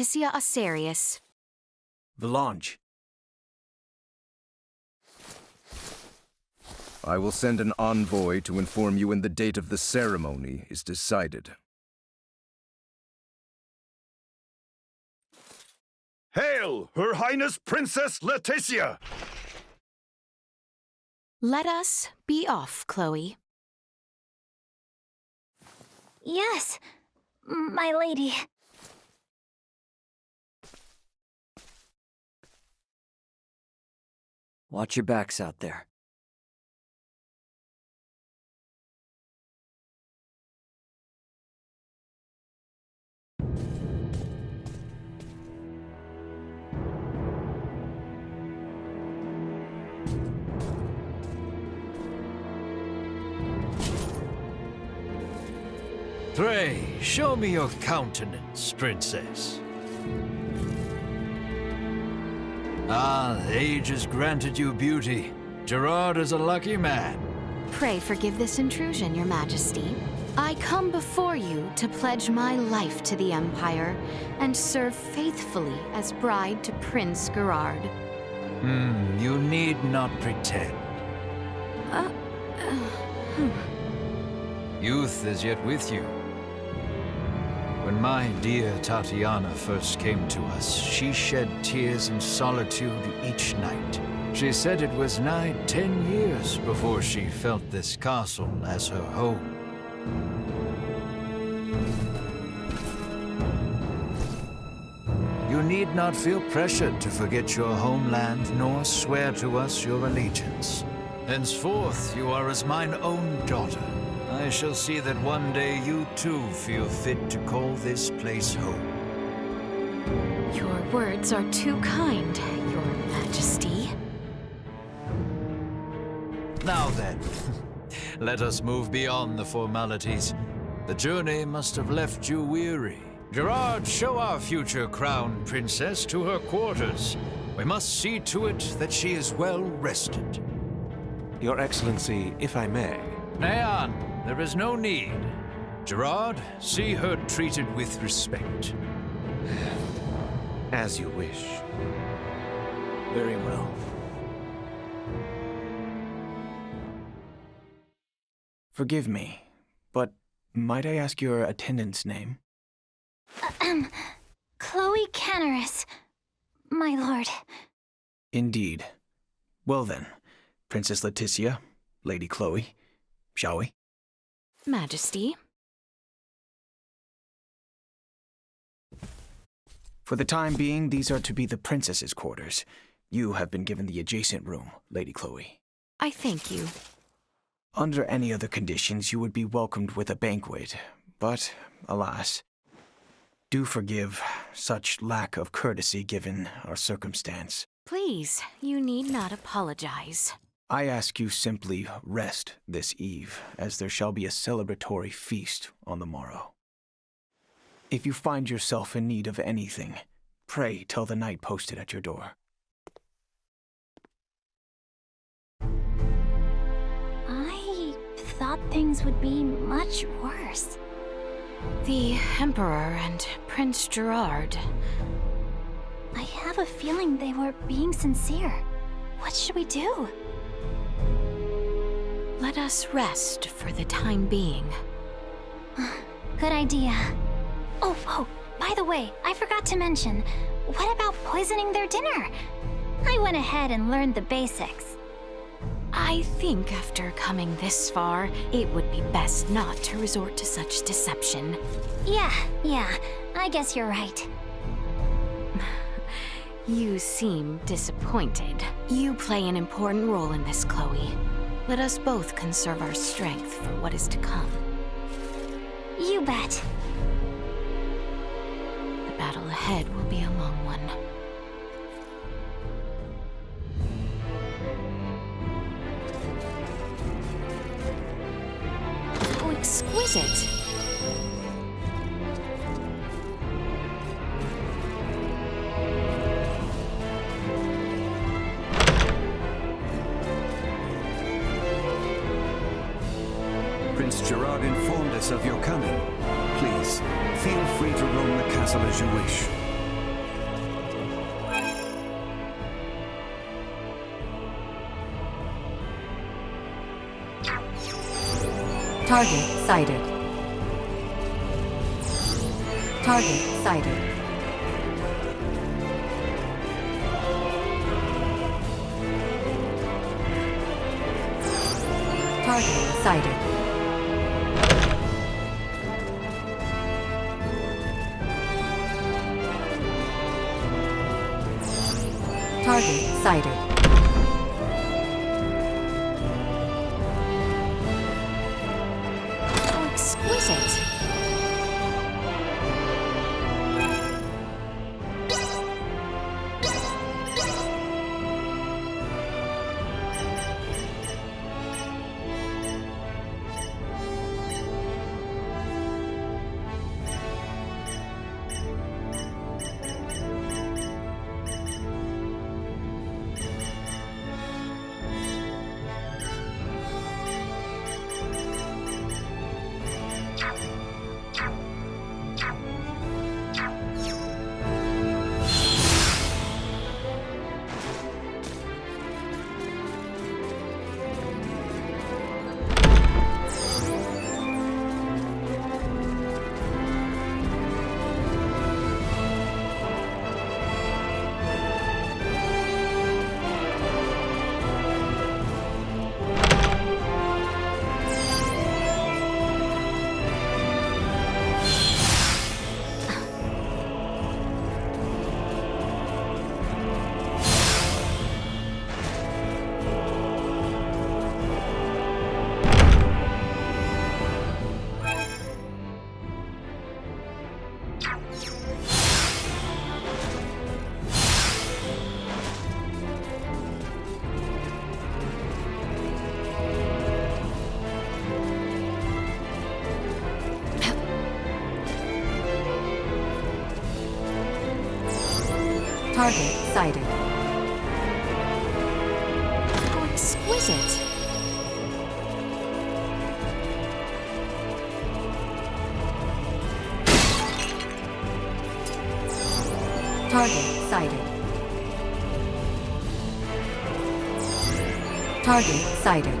Leticia Asarius. Valange. I will send an envoy to inform you when the date of the ceremony is decided. Hail, Her Highness Princess Leticia! Let us be off, Chloe. Yes, my lady. Watch your backs out there. Pray, show me your countenance, princess. Ah, age has granted you beauty. Gerard is a lucky man. Pray forgive this intrusion, Your Majesty. I come before you to pledge my life to the Empire and serve faithfully as bride to Prince Gerard. You need not pretend. Youth is yet with you. When my dear Tatiana first came to us, she shed tears in solitude each night. She said it was nigh 10 years before she felt this castle as her home. You need not feel pressured to forget your homeland, nor swear to us your allegiance. Henceforth, you are as mine own daughter. I shall see that one day you too feel fit to call this place home. Your words are too kind, Your Majesty. Now then, let us move beyond the formalities. The journey must have left you weary. Gerard, show our future crown princess to her quarters. We must see to it that she is well rested. Your Excellency, if I may. Nayan, there is no need. Gerard, see her treated with respect. As you wish. Very well. Forgive me, but might I ask your attendant's name? Chloe Canaris, my lord. Indeed. Well then, Princess Leticia, Lady Chloe, shall we? Majesty. For the time being, these are to be the princess's quarters. You have been given the adjacent room, Lady Chloe. I thank you. Under any other conditions, you would be welcomed with a banquet, but, alas, do forgive such lack of courtesy given our circumstance. Please, you need not apologize. I ask you simply rest this eve, as there shall be a celebratory feast on the morrow. If you find yourself in need of anything, pray tell the knight posted at your door. I thought things would be much worse. The Emperor and Prince Gerard. I have a feeling they were being sincere. What should we do? Let us rest for the time being. Good idea. Oh, by the way, I forgot to mention, what about poisoning their dinner? I went ahead and learned the basics. I think after coming this far, it would be best not to resort to such deception. Yeah, I guess you're right. You seem disappointed. You play an important role in this, Chloe. Let us both conserve our strength for what is to come. You bet. The battle ahead will be a long one. How exquisite! Prince Gerard informed us of your coming. Please, feel free to roam the castle as you wish. Target sighted. Target sighted. Target sighted. Target sighted. How exquisite. Target sighted. How exquisite. Target sighted. Target sighted.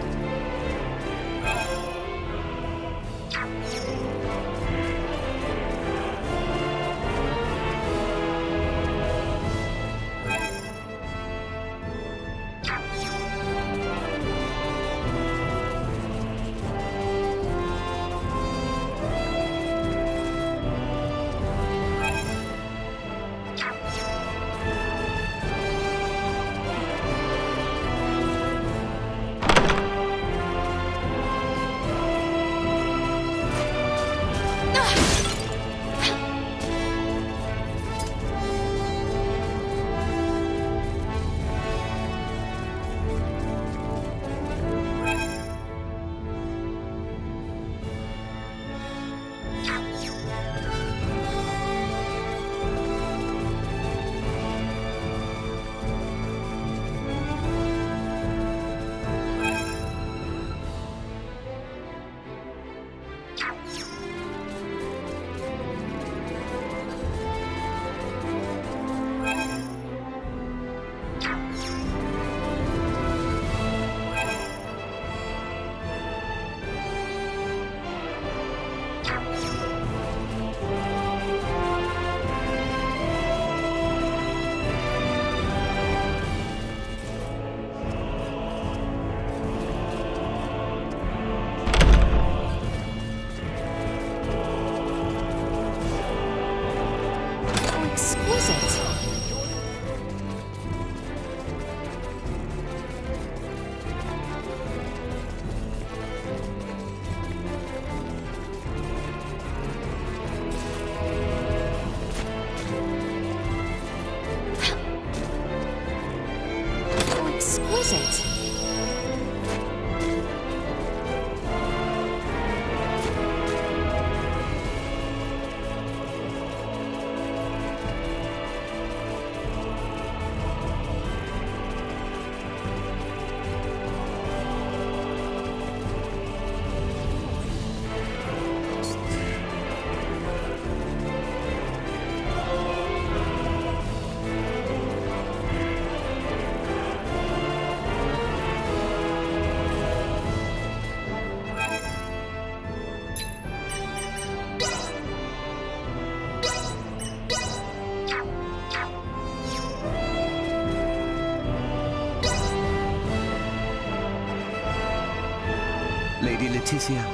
Lady Leticia,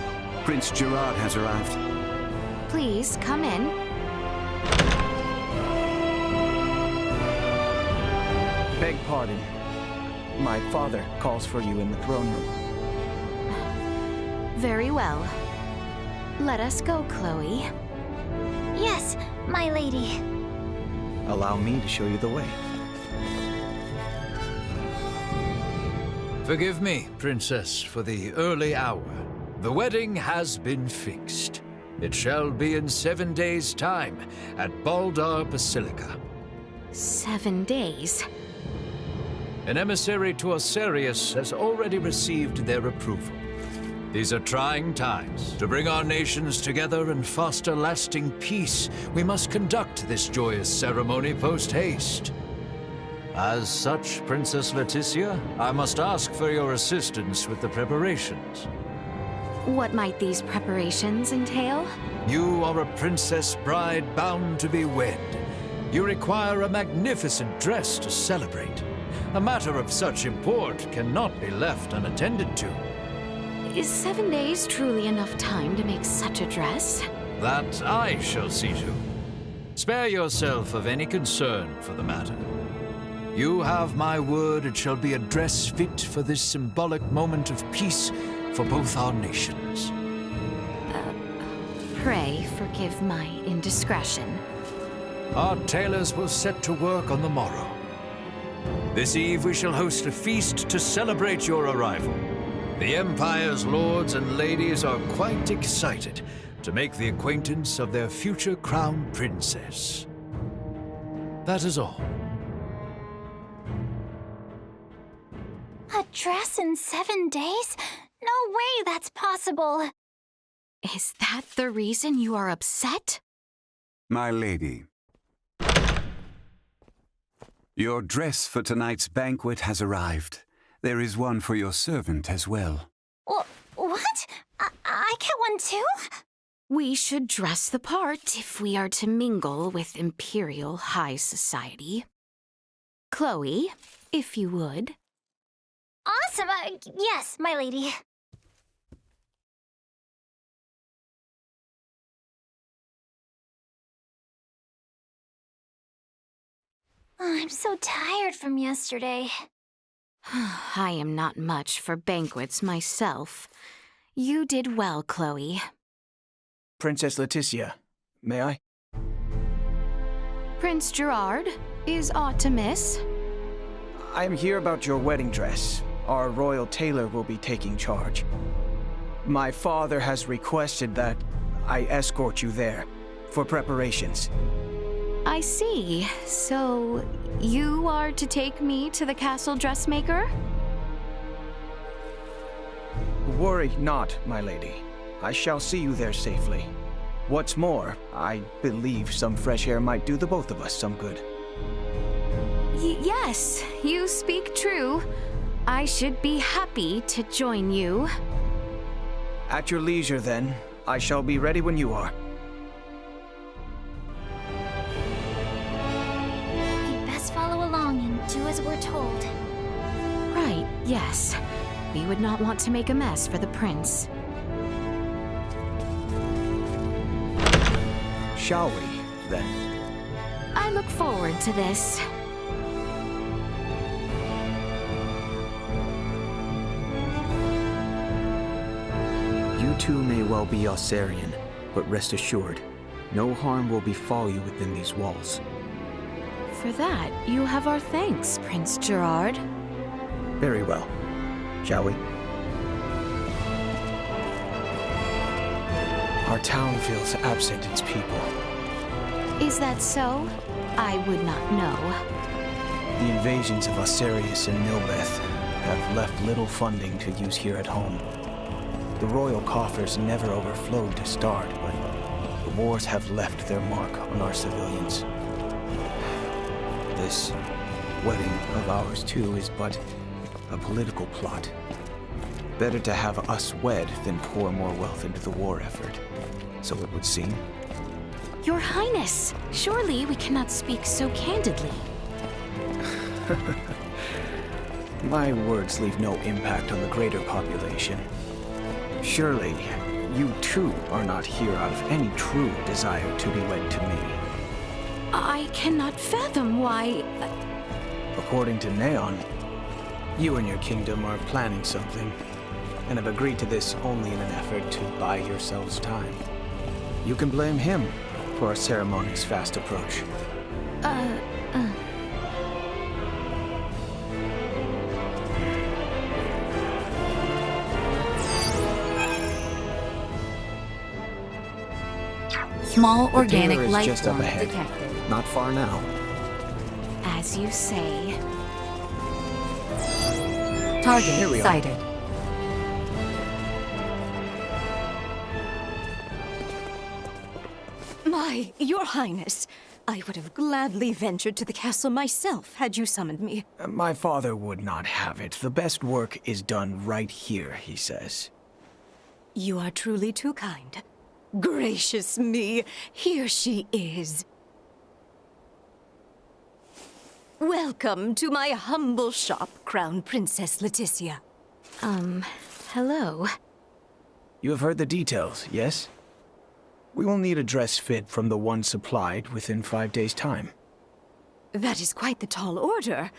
Prince Gerard has arrived. Please, come in. Beg pardon. My father calls for you in the throne room. Very well. Let us go, Chloe. Yes, my lady. Allow me to show you the way. Forgive me, Princess, for the early hour. The wedding has been fixed. It shall be in 7 days' time at Baldar Basilica. 7 days. An emissary to Osirius has already received their approval. These are trying times. To bring our nations together and foster lasting peace, we must conduct this joyous ceremony post-haste. As such, Princess Leticia, I must ask for your assistance with the preparations. What might these preparations entail? You are a princess bride bound to be wed. You require a magnificent dress to celebrate. A matter of such import cannot be left unattended to. Is 7 days truly enough time to make such a dress? That I shall see to. Spare yourself of any concern for the matter. You have my word it shall be a dress fit for this symbolic moment of peace for both our nations. Pray forgive my indiscretion. Our tailors will set to work on the morrow. This eve we shall host a feast to celebrate your arrival. The Empire's lords and ladies are quite excited to make the acquaintance of their future crown princess. That is all. A dress in 7 days? No way that's possible. Is that the reason you are upset? My lady, your dress for tonight's banquet has arrived. There is one for your servant as well. What? I get one too? We should dress the part if we are to mingle with Imperial High Society. Chloe, if you would. Awesome! Yes, my lady. I'm so tired from yesterday. I am not much for banquets myself. You did well, Chloe. Princess Leticia, may I? Prince Gerard, is aught amiss? I am here about your wedding dress. Our royal tailor will be taking charge. My father has requested that I escort you there for preparations. I see. So, you are to take me to the castle dressmaker? Worry not, my lady. I shall see you there safely. What's more, I believe some fresh air might do the both of us some good. Yes, you speak true. I should be happy to join you. At your leisure, then. I shall be ready when you are. We'd best follow along and do as we're told. Right, yes. We would not want to make a mess for the prince. Shall we, then? I look forward to this. You too may well be Osirian, but rest assured, no harm will befall you within these walls. For that, you have our thanks, Prince Gerard. Very well. Shall we? Our town feels absent its people. Is that so? I would not know. The invasions of Osirius and Nilbeth have left little funding to use here at home. The royal coffers never overflowed to start, but the wars have left their mark on our civilians. This wedding of ours, too, is but a political plot. Better to have us wed than pour more wealth into the war effort, so it would seem. Your Highness, surely we cannot speak so candidly. My words leave no impact on the greater population. Surely, you too are not here out of any true desire to be wed to me. I cannot fathom why... According to Neon, you and your kingdom are planning something, and have agreed to this only in an effort to buy yourselves time. You can blame him for our ceremony's fast approach. Small The organic dealer is life just up form ahead. detected. Not far now. As you say. Here we Target are. sighted. Your Highness, I would have gladly ventured to the castle myself had you summoned me. My father would not have it. The best work is done right here, he says. You are truly too kind. Gracious me, here she is. Welcome to my humble shop, Crown Princess Leticia. Hello. You have heard the details, yes? We will need a dress fit from the one supplied within 5 days' time. That is quite the tall order,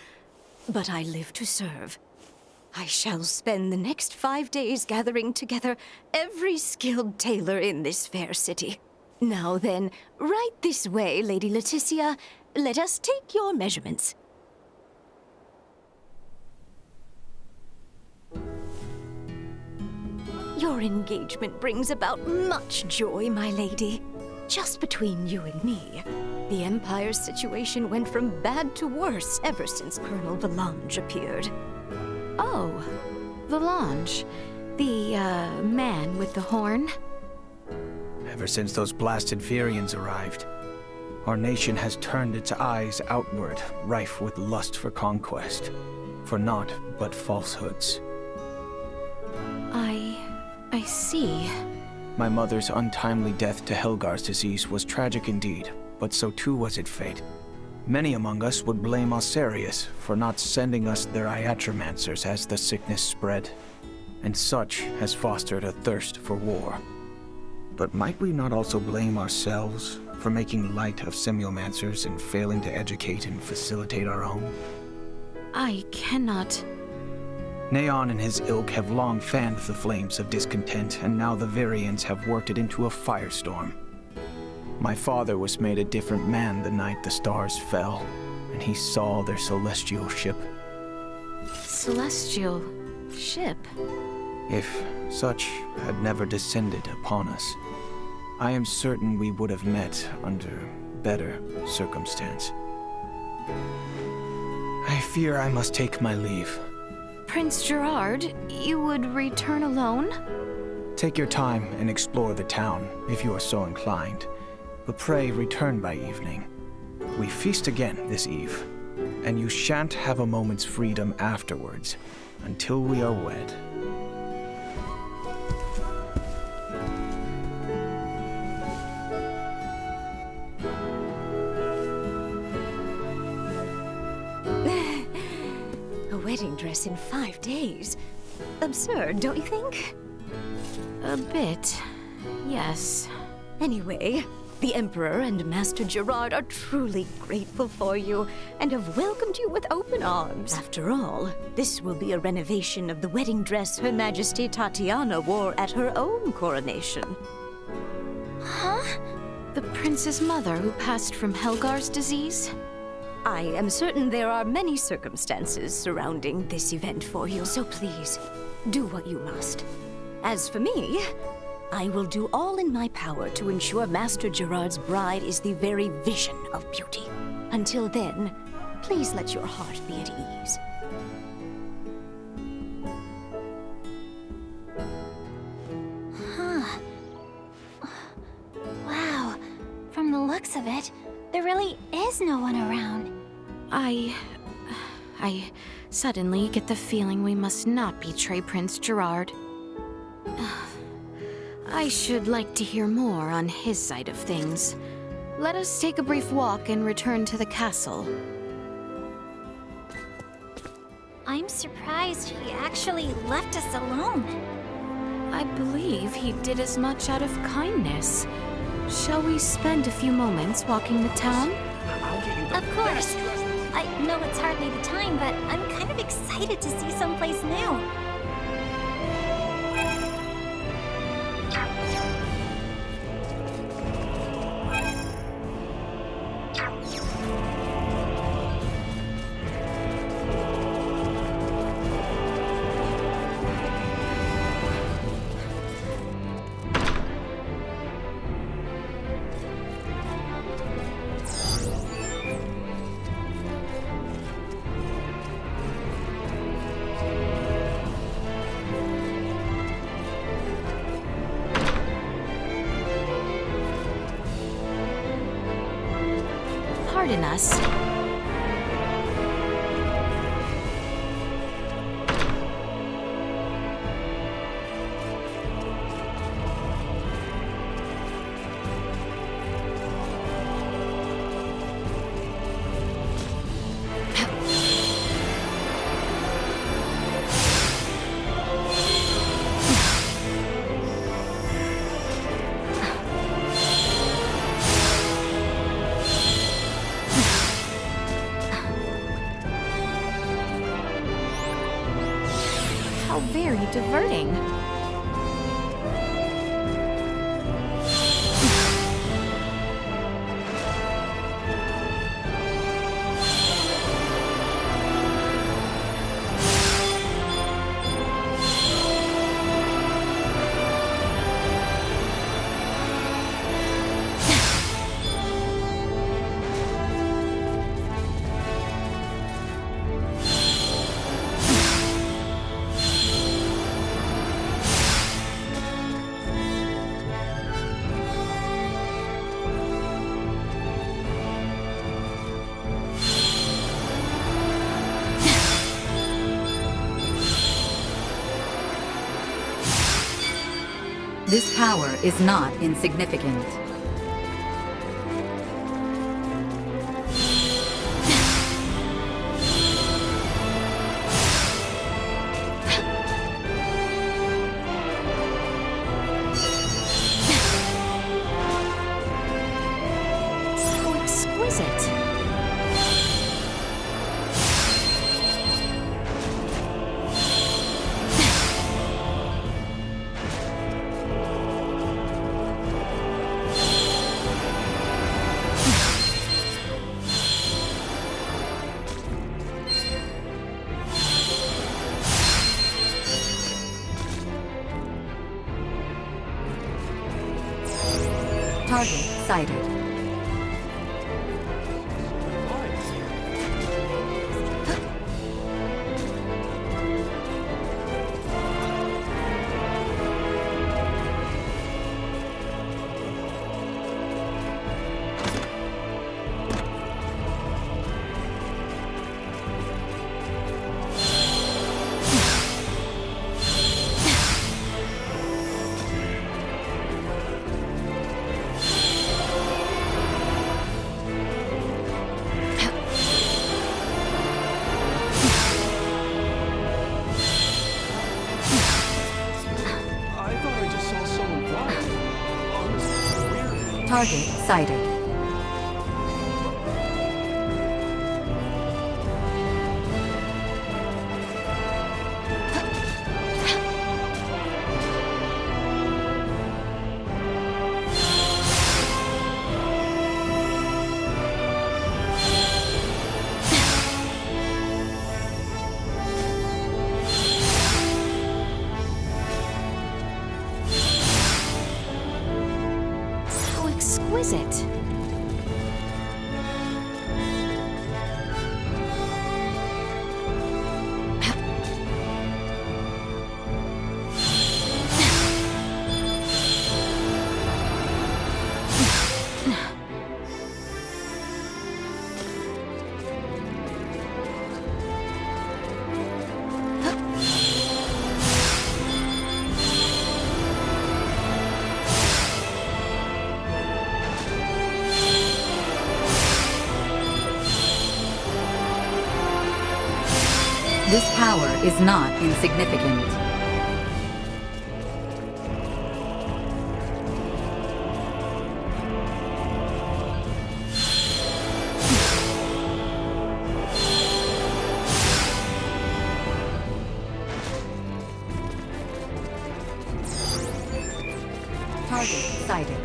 but I live to serve. I shall spend the next 5 days gathering together every skilled tailor in this fair city. Now then, right this way, Lady Leticia. Let us take your measurements. Your engagement brings about much joy, my lady. Just between you and me, the Empire's situation went from bad to worse ever since Colonel Valange appeared. Oh, Valange. The, man with the horn? Ever since those blasted Virians arrived, our nation has turned its eyes outward, rife with lust for conquest, for naught but falsehoods. I see. My mother's untimely death to Helgar's disease was tragic indeed, but so too was its fate. Many among us would blame Osarius for not sending us their iatromancers as the sickness spread, and such has fostered a thirst for war. But might we not also blame ourselves for making light of semiomancers and failing to educate and facilitate our own? I cannot... Neon and his ilk have long fanned the flames of discontent, and now the Virians have worked it into a firestorm. My father was made a different man the night the stars fell, and he saw their celestial ship. Celestial... ship? If such had never descended upon us, I am certain we would have met under better circumstance. I fear I must take my leave. Prince Gerard, you would return alone? Take your time and explore the town, if you are so inclined. But pray return by evening. We feast again this eve, and you shan't have a moment's freedom afterwards, until we are wed. Wedding dress in 5 days. Absurd, don't you think? A bit, yes. Anyway, the Emperor and Master Gerard are truly grateful for you and have welcomed you with open arms. After all, this will be a renovation of the wedding dress Her Majesty Tatiana wore at her own coronation. Huh? The prince's mother who passed from Helgar's disease? I am certain there are many circumstances surrounding this event for you, so please, do what you must. As for me, I will do all in my power to ensure Master Gerard's bride is the very vision of beauty. Until then, please let your heart be at ease. Huh. Wow. From the looks of it, there really is no one around. I suddenly get the feeling we must not betray Prince Gerard. I should like to hear more on his side of things. Let us take a brief walk and return to the castle. I'm surprised he actually left us alone. I believe he did as much out of kindness. Shall we spend a few moments walking the town? Of course. I know it's hardly the time, but I'm kind of excited to see someplace new. Pardon us. How very diverting. This power is not insignificant. So exquisite. Target sighted. Target sighted. So exquisite. This power is not insignificant. sighted.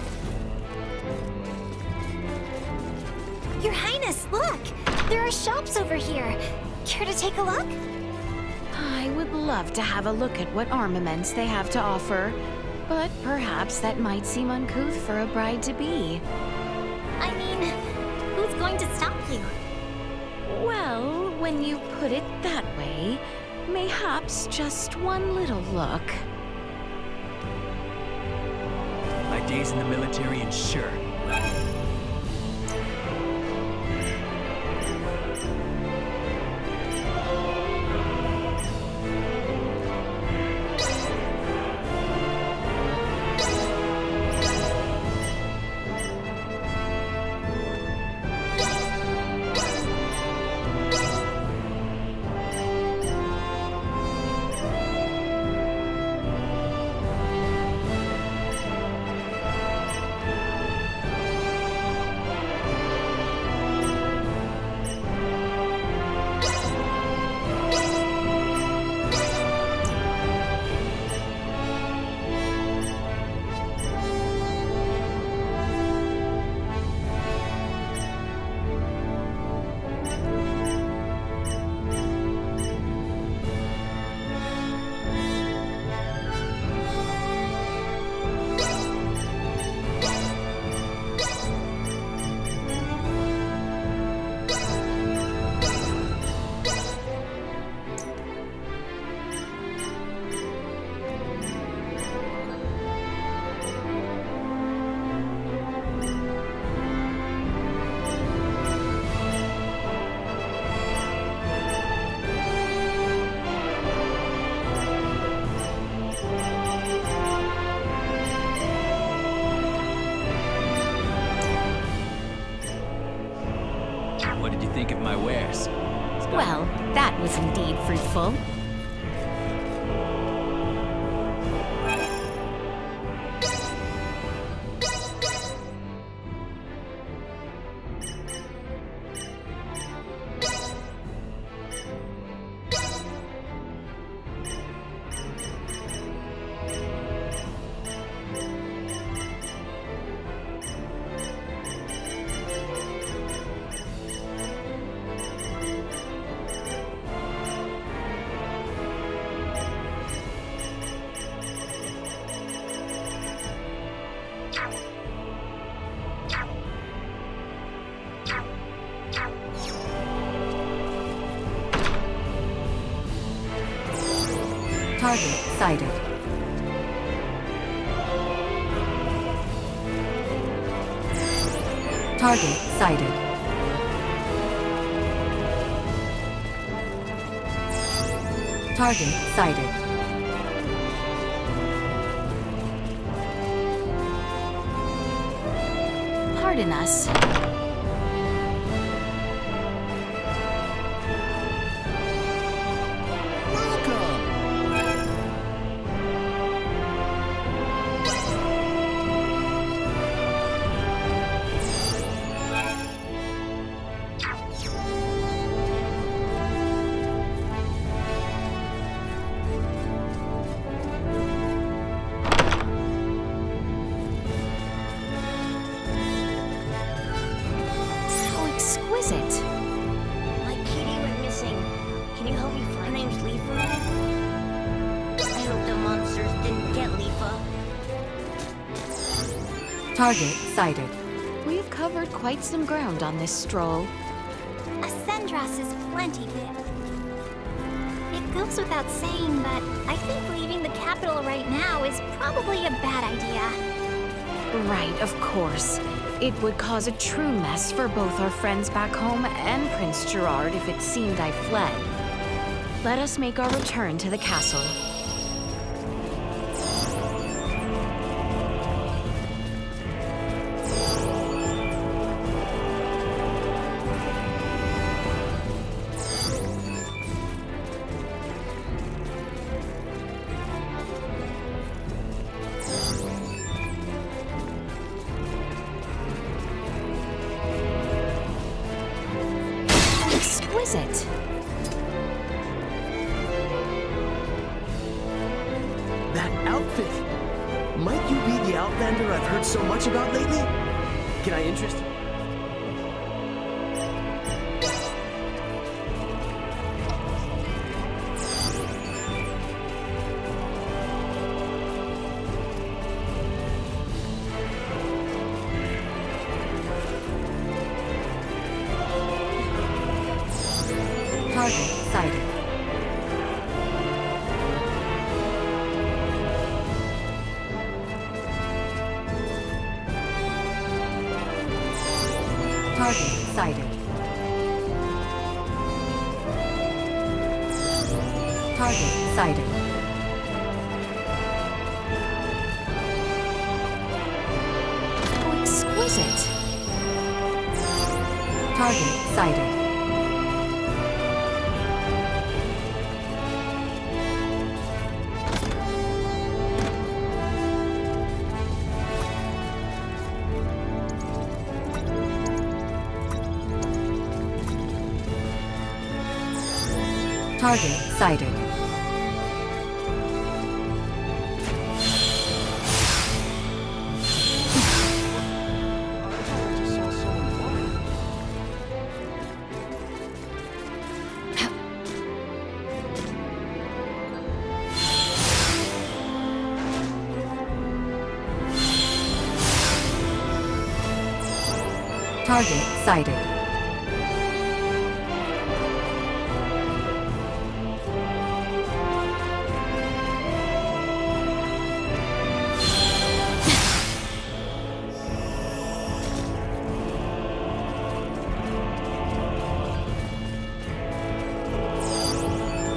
Your Highness, look! There are shops over here. Care to take a look? I would love to have a look at what armaments they have to offer, but perhaps that might seem uncouth for a bride-to-be. I mean, who's going to stop you? Well, when you put it that way, mayhaps just one little look. My days in the military ensure. What did you think of my wares? Well, that was indeed fruitful. Target sighted. Target sighted. Target sighted. Pardon us. Exquisite. My kitty went missing. Can you help me find her? Name's Leafa. I hope the monsters didn't get Leafa. Target sighted. We've covered quite some ground on this stroll. A Sendros is plenty big. It goes without saying, but I think leaving the capital right now is probably a bad idea. Right, of course. It would cause a true mess for both our friends back home and Prince Gerard if it seemed I fled. Let us make our return to the castle. Exquisite. That outfit! Might you be the outfit Outlander I've heard so much about lately? Can I interest you? Target sighted. Target sighted. Target sighted. How exquisite. Target sighted. Target sighted. Target sighted.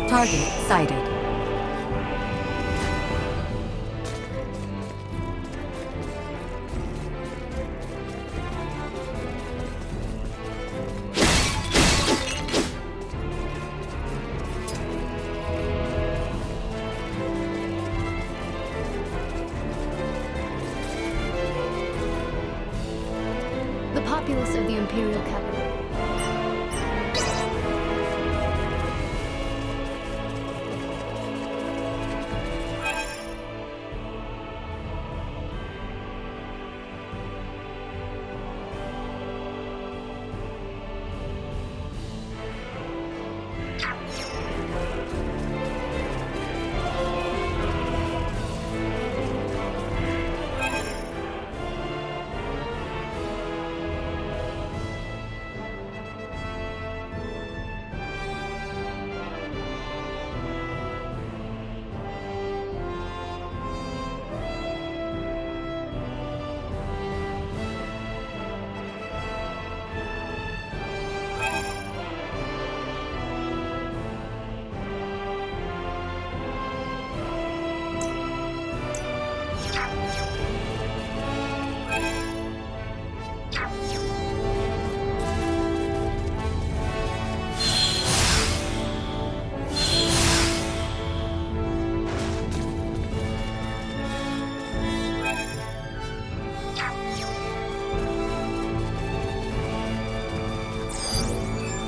Target sighted. The populace of the Imperial capital.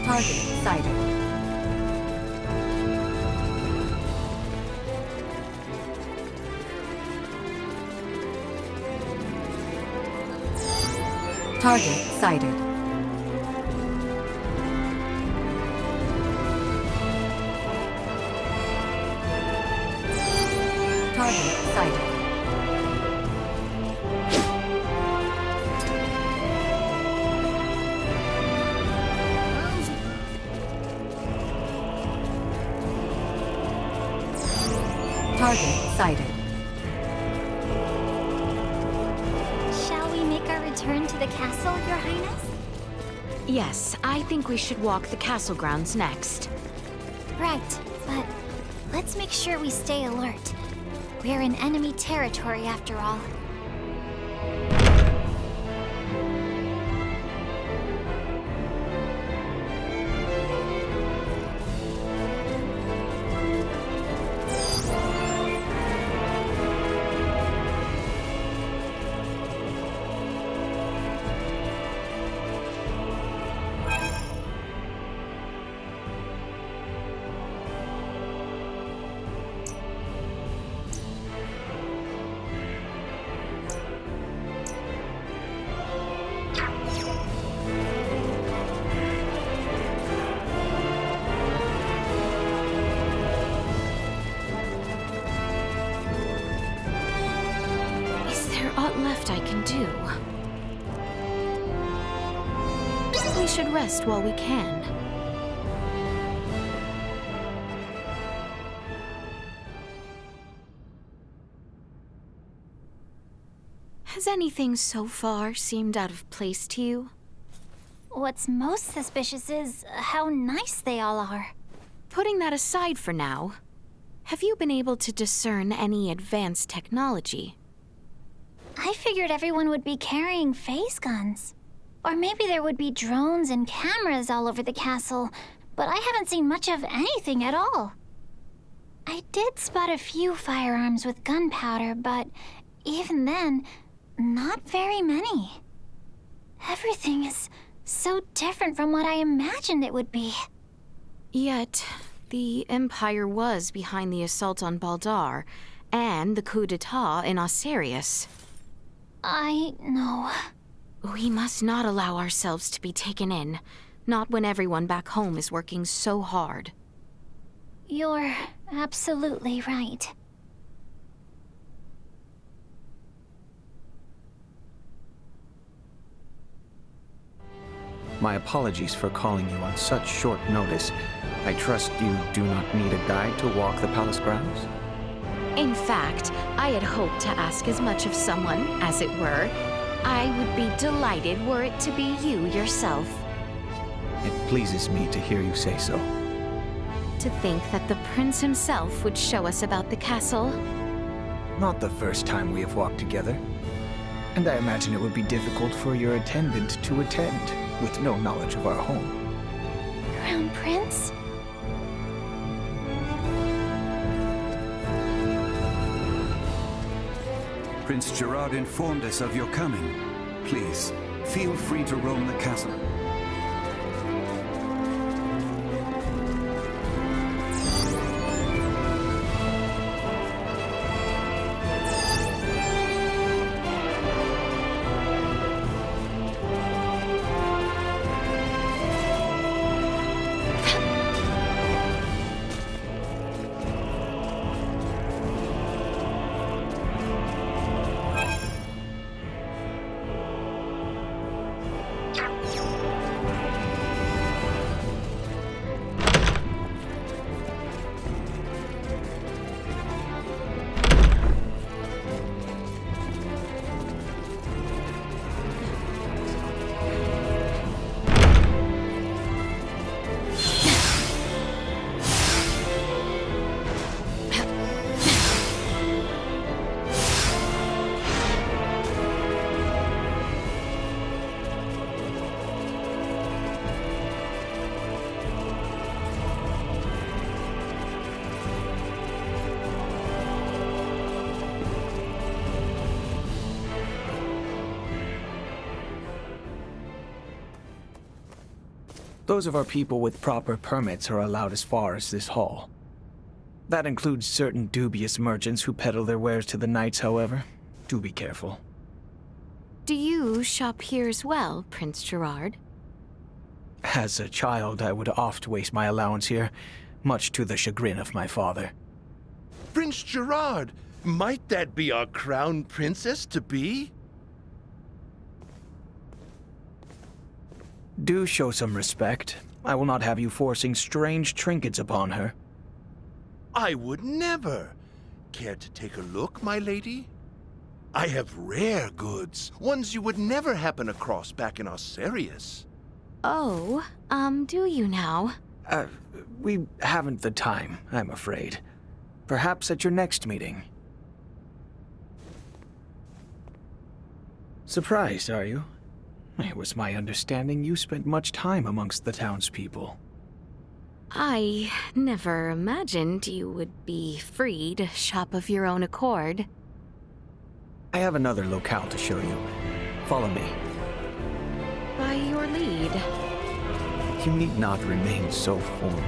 Target sighted. Target sighted. Target sighted. Target sighted. Shall we make our return to the castle, Your Highness? Yes, I think we should walk the castle grounds next. Right, but let's make sure we stay alert. We're in enemy territory after all. left I can do. We should rest while we can. Has anything so far seemed out of place to you? What's most suspicious is how nice they all are. Putting that aside for now, have you been able to discern any advanced technology? I figured everyone would be carrying phase guns. Or maybe there would be drones and cameras all over the castle, but I haven't seen much of anything at all. I did spot a few firearms with gunpowder, but even then, not very many. Everything is so different from what I imagined it would be. Yet, the Empire was behind the assault on Baldar, and the coup d'etat in Osirius. I know. We must not allow ourselves to be taken in, not when everyone back home is working so hard. You're absolutely right. My apologies for calling you on such short notice. I trust you do not need a guide to walk the palace grounds? In fact, I had hoped to ask as much of someone, as it were. I would be delighted were it to be you yourself. It pleases me to hear you say so. To think that the prince himself would show us about the castle. Not the first time we have walked together. And I imagine it would be difficult for your attendant to attend, with no knowledge of our home. Crown Prince? Prince Gerard informed us of your coming. Please, feel free to roam the castle. Those of our people with proper permits are allowed as far as this hall. That includes certain dubious merchants who peddle their wares to the knights, however. Do be careful. Do you shop here as well, Prince Gerard? As a child, I would oft waste my allowance here, much to the chagrin of my father. Prince Gerard, might that be our crown princess-to-be? Do show some respect. I will not have you forcing strange trinkets upon her. I would never. Care to take a look, my lady? I have rare goods, ones you would never happen across back in Osirius. Oh, do you now? We haven't the time, I'm afraid. Perhaps at your next meeting. Surprised, are you? It was my understanding you spent much time amongst the townspeople. I never imagined you would be free to shop of your own accord. I have another locale to show you. Follow me. By your lead. You need not remain so formal.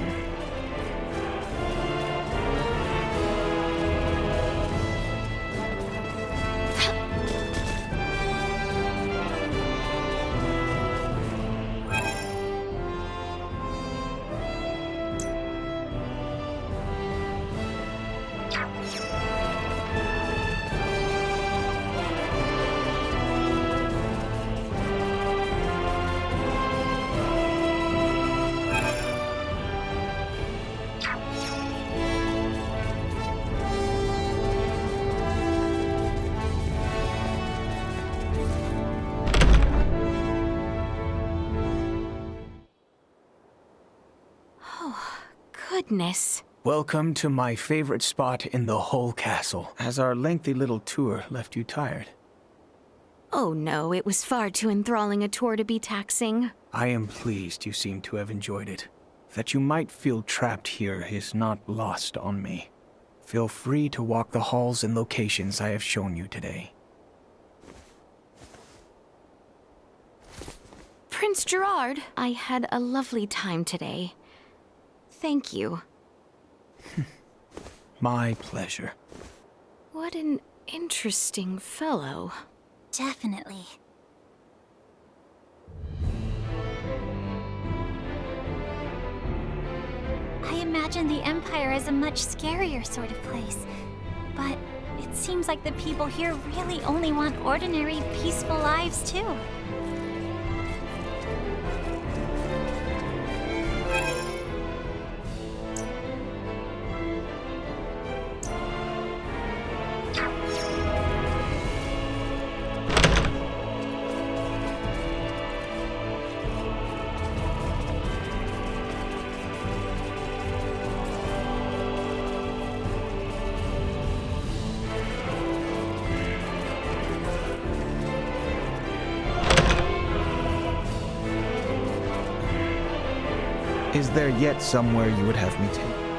Goodness. Welcome to my favorite spot in the whole castle. Has our lengthy little tour left you tired? Oh no, it was far too enthralling a tour to be taxing. I am pleased you seem to have enjoyed it. That you might feel trapped here is not lost on me. Feel free to walk the halls and locations I have shown you today. Prince Gerard, I had a lovely time today. Thank you. My pleasure. What an interesting fellow. Definitely. I imagine the Empire is a much scarier sort of place. But it seems like the people here really only want ordinary, peaceful lives, too. Is there yet somewhere you would have me take?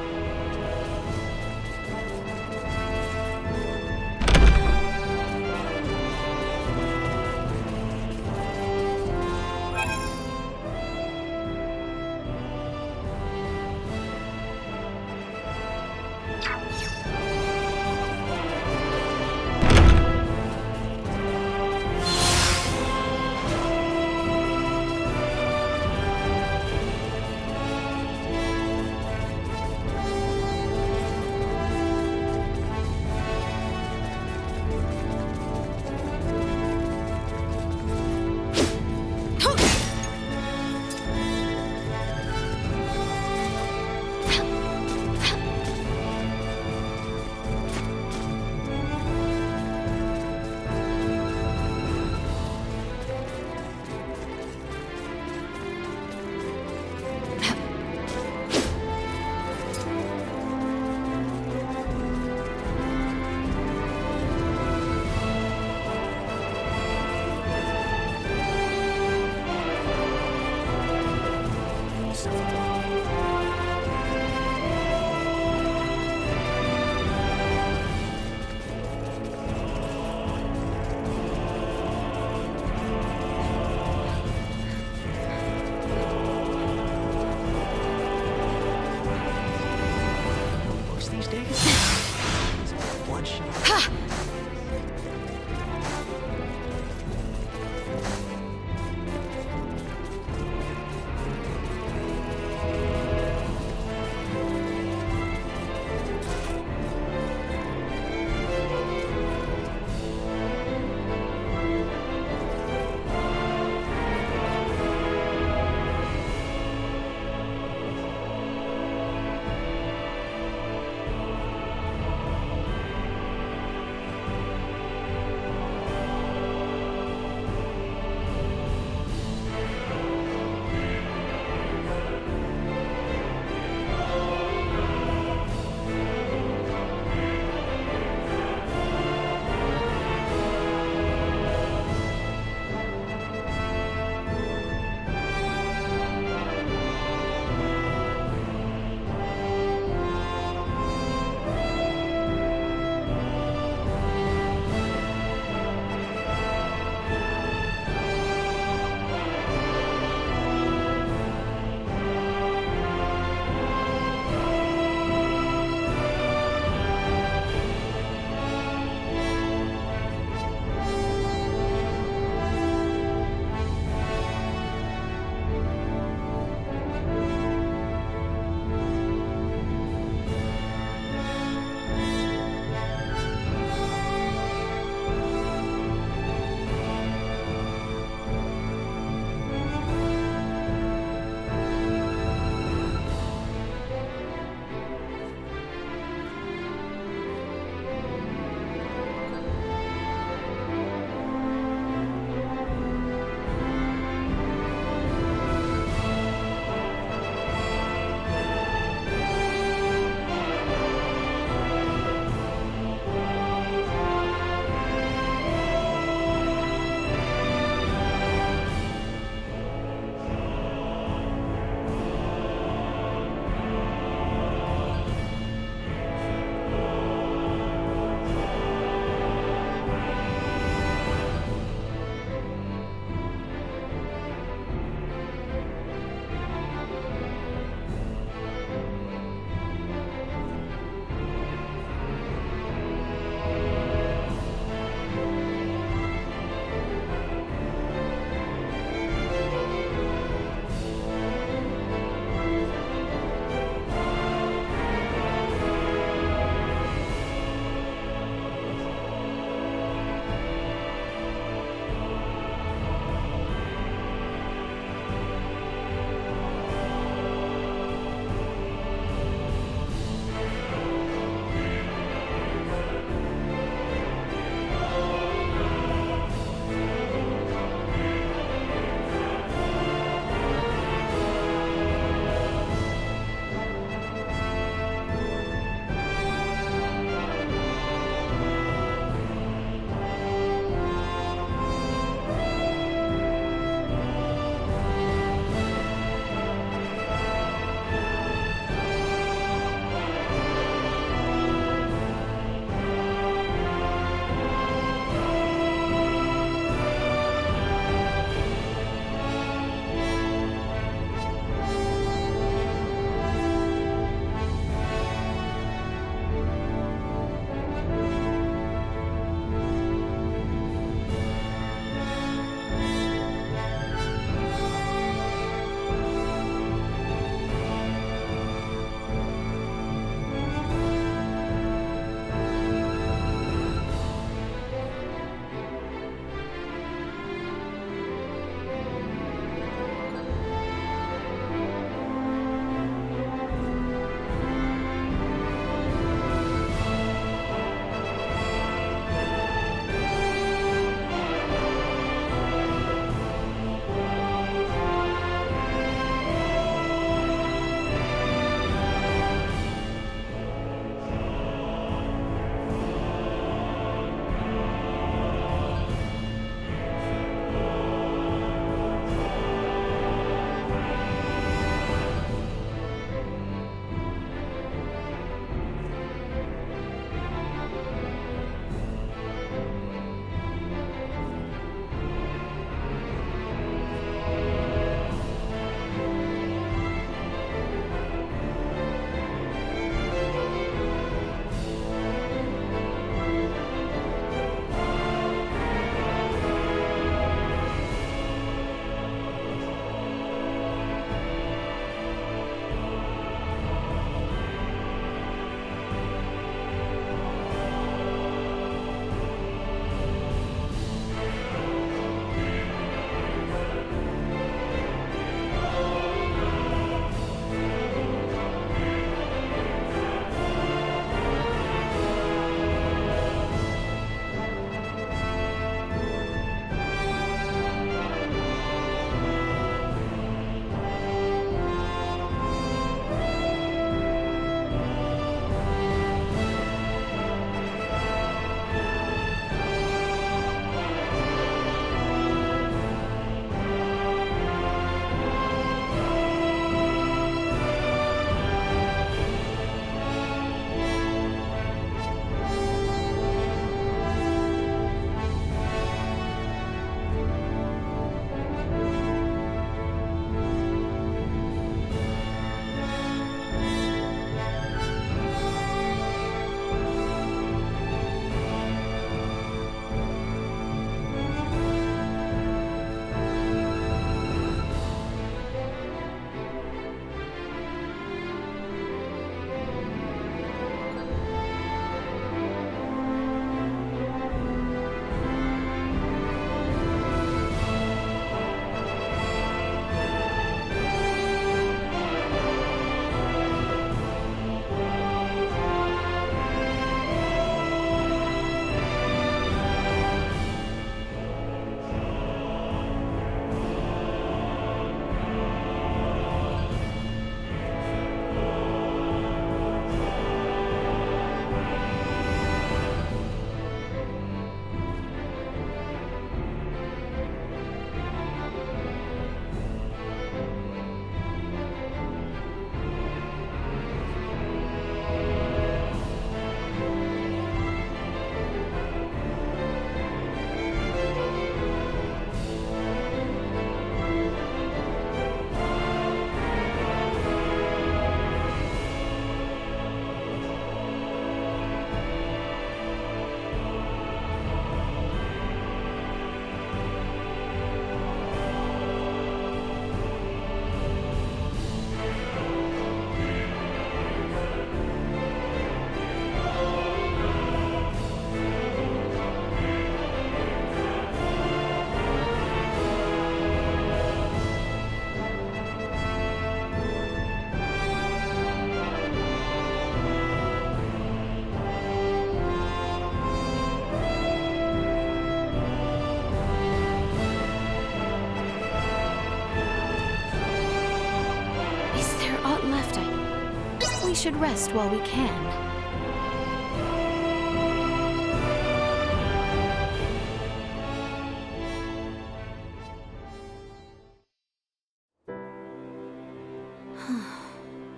should rest while we can.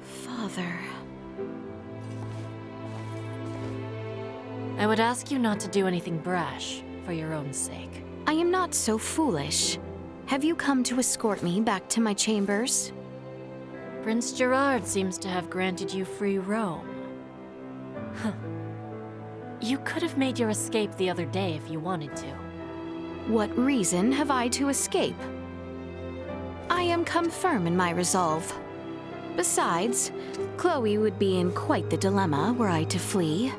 Father. I would ask you not to do anything brash, for your own sake. I am not so foolish. Have you come to escort me back to my chambers? Prince Gerard seems to have granted you free roam. Huh. You could have made your escape the other day if you wanted to. What reason have I to escape? I am come firm in my resolve. Besides, Chloe would be in quite the dilemma were I to flee.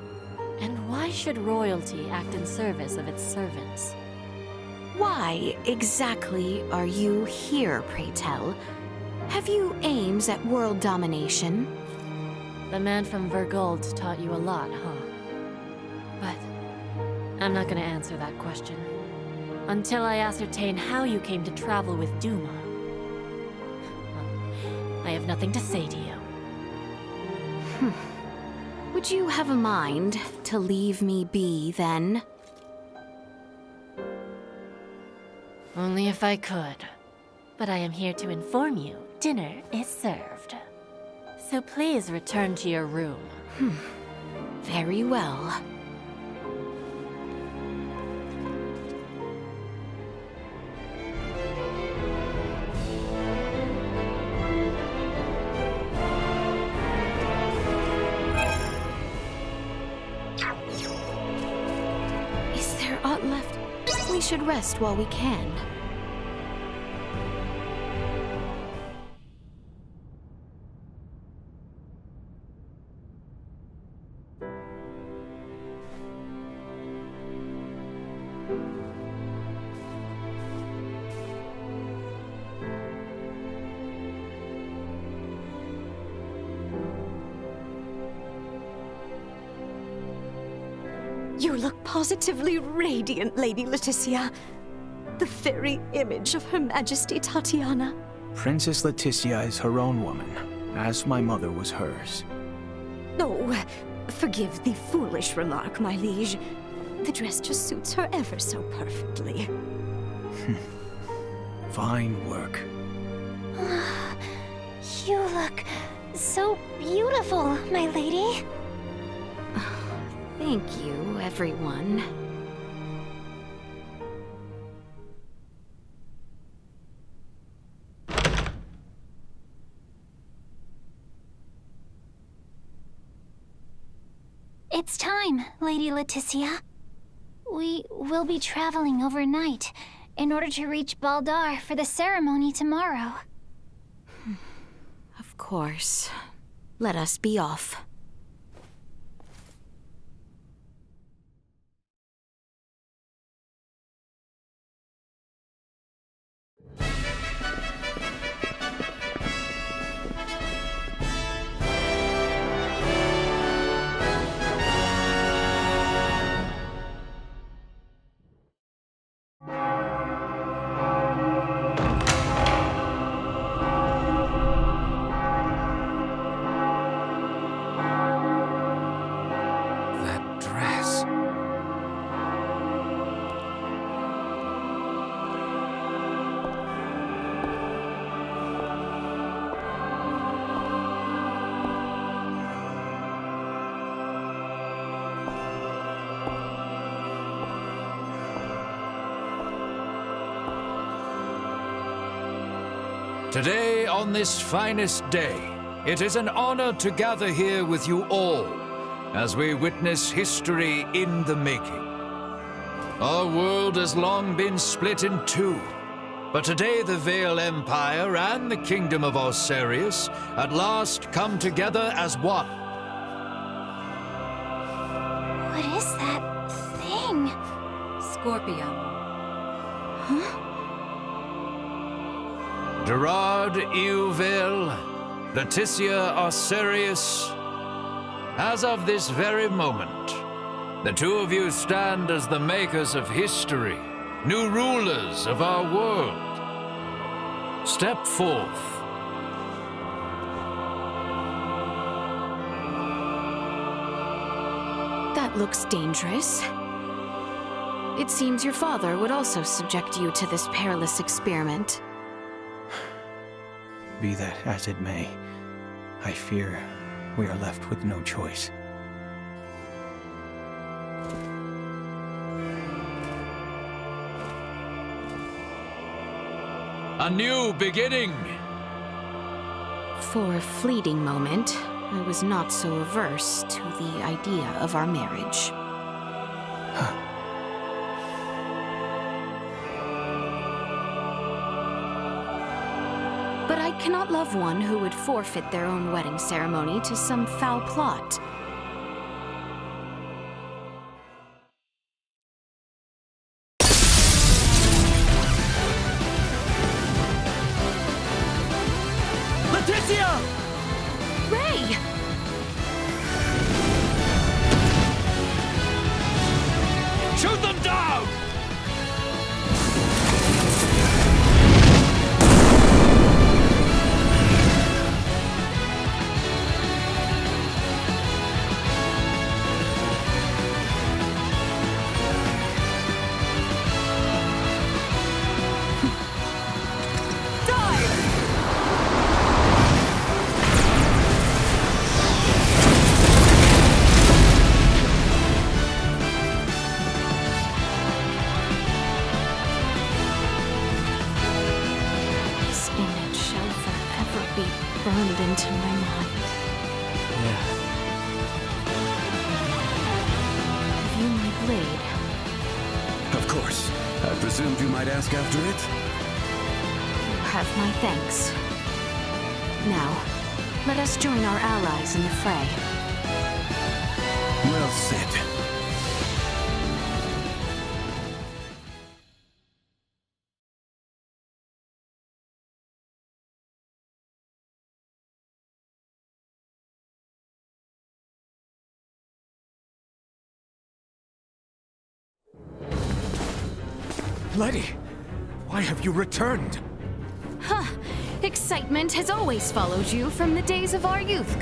And why should royalty act in service of its servants? Why exactly are you here, pray tell? Have you aims at world domination? The man from Vergold taught you a lot, huh? But I'm not gonna answer that question until I ascertain how you came to travel with Duma. I have nothing to say to you. Would you have a mind to leave me be, then? Only if I could. But I am here to inform you, dinner is served. So please return to your room. Very well. Is there aught left? We should rest while we can. You look positively radiant, Lady Leticia. The very image of Her Majesty Tatiana. Princess Leticia is her own woman, as my mother was hers. Oh, forgive the foolish remark, my liege. The dress just suits her ever so perfectly. Fine work. You look so beautiful, my lady. Thank you, everyone. It's time, Lady Leticia. We will be traveling overnight in order to reach Baldar for the ceremony tomorrow. Of course. Let us be off. Today, on this finest day, it is an honor to gather here with you all as we witness history in the making. Our world has long been split in two, but today the Vale Empire and the Kingdom of Osarius at last come together as one. What is that thing? Scorpio. Huh? Gerard Euville, Leticia Osarius, as of this very moment, the two of you stand as the makers of history, new rulers of our world. Step forth. That looks dangerous. It seems your father would also subject you to this perilous experiment. Be that as it may, I fear we are left with no choice. A new beginning! For a fleeting moment, I was not so averse to the idea of our marriage. But I cannot love one who would forfeit their own wedding ceremony to some foul plot. Ray! Shoot them down! Burned into my mind. Yeah. Have you my blade? Of course. I presumed you might ask after it? You have my thanks. Now, let us join our allies in the fray. Well said. Lady, why have you returned? Huh. Excitement has always followed you from the days of our youth,